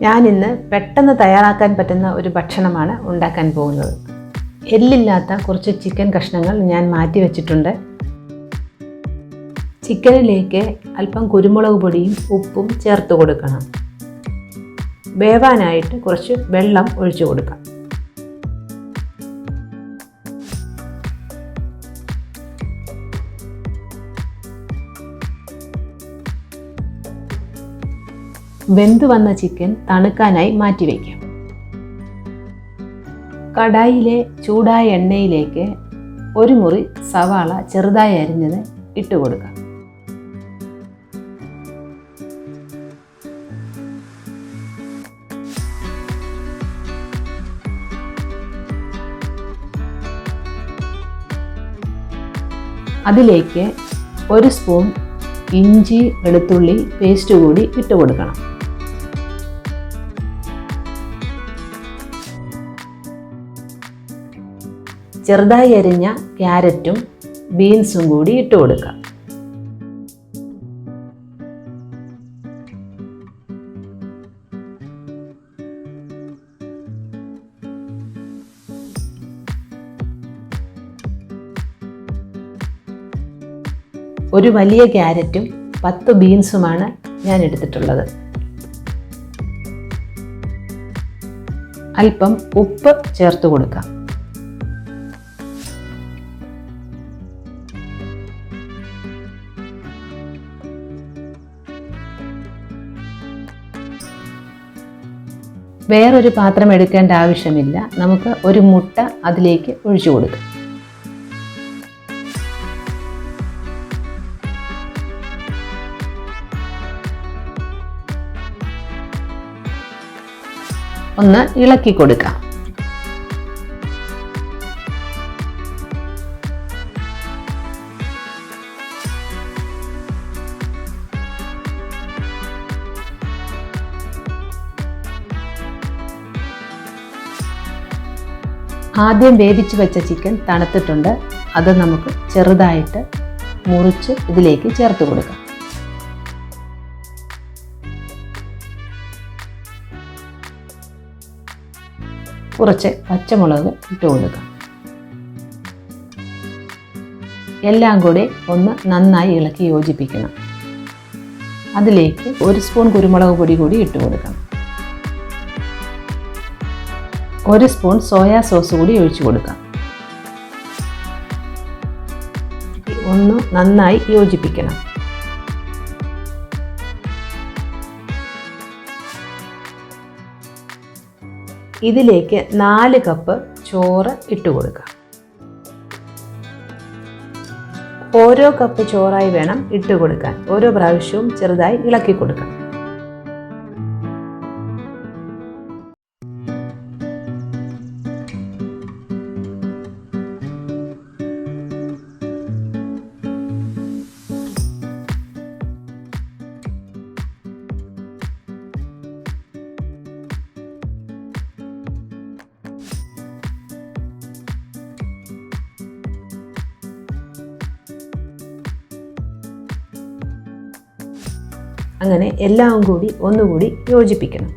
ഞാനിന്ന് പെട്ടെന്ന് തയ്യാറാക്കാൻ പറ്റുന്ന ഒരു ഭക്ഷണമാണ് ഉണ്ടാക്കാൻ പോകുന്നത്. എല്ലില്ലാത്ത കുറച്ച് ചിക്കൻ കഷ്ണങ്ങൾ ഞാൻ മാറ്റി വെച്ചിട്ടുണ്ട്. ചിക്കനിലേക്ക് അല്പം കുരുമുളക് പൊടിയും ഉപ്പും ചേർത്ത് കൊടുക്കണം. വേവാനായിട്ട് കുറച്ച് വെള്ളം ഒഴിച്ചു കൊടുക്കാം. വെന്തു വന്ന ചിക്കൻ തണുക്കാനായി മാറ്റിവെക്കാം. കടായിലെ ചൂടായ എണ്ണയിലേക്ക് ഒരു മുറി സവാള ചെറുതായി അരിഞ്ഞത് ഇട്ട് കൊടുക്കാം. അതിലേക്ക് ഒരു സ്പൂൺ ഇഞ്ചി വെളുത്തുള്ളി പേസ്റ്റ് കൂടി ഇട്ട് കൊടുക്കണം. ചെറുതായി അരിഞ്ഞ ക്യാരറ്റും ബീൻസും കൂടി ഇട്ട് കൊടുക്കാം. ഒരു വലിയ ക്യാരറ്റും 10 ബീൻസുമാണ് ഞാൻ എടുത്തിട്ടുള്ളത്. അല്പം ഉപ്പ് ചേർത്ത് കൊടുക്കാം. വേറൊരു പാത്രം എടുക്കേണ്ട ആവശ്യമില്ല. നമുക്ക് ഒരു മുട്ട അതിലേക്ക് ഒഴിച്ചു കൊടുക്കാം. ഒന്ന് ഇളക്കി കൊടുക്കാം. ആദ്യം വേവിച്ച് വെച്ച ചിക്കൻ തണുത്തിട്ടുണ്ട്. അത് നമുക്ക് ചെറുതായിട്ട് മുറിച്ച് ഇതിലേക്ക് ചേർത്ത് കൊടുക്കാം. കുറച്ച് പച്ചമുളക് ഇട്ട് കൊടുക്കാം. എല്ലാം കൂടി ഒന്ന് നന്നായി ഇളക്കി യോജിപ്പിക്കണം. അതിലേക്ക് ഒരു സ്പൂൺ കുരുമുളക് പൊടി കൂടി ഇട്ട് കൊടുക്കണം. ഒരു സ്പൂൺ സോയാ സോസ് കൂടി ഒഴിച്ചു കൊടുക്കാം. ഒന്ന് നന്നായി യോജിപ്പിക്കണം. ഇതിലേക്ക് 4 കപ്പ് ചോറ് ഇട്ട് കൊടുക്കാം. ഓരോ കപ്പ് ചോറായി വേണം ഇട്ട് കൊടുക്കാൻ. ഓരോ പ്രാവശ്യവും ചെറുതായി ഇളക്കി കൊടുക്കണം. അങ്ങനെ എല്ലാം കൂടി ഒന്നുകൂടി യോജിപ്പിക്കണം.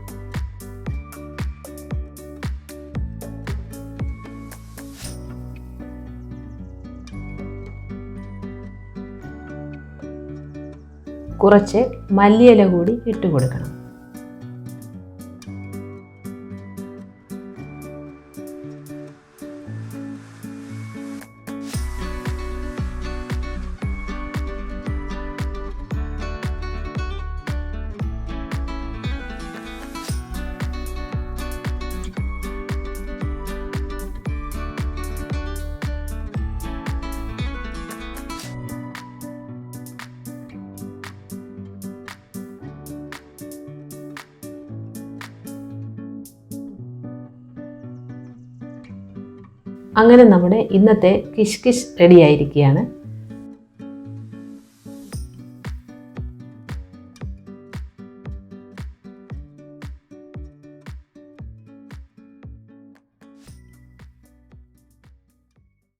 കുറച്ച് മല്ലിയില കൂടി ഇട്ട് കൊടുക്കണം. അങ്ങനെ നമ്മുടെ ഇന്നത്തെ കിഷ് കിഷ് റെഡി ആയിരിക്കുകയാണ്.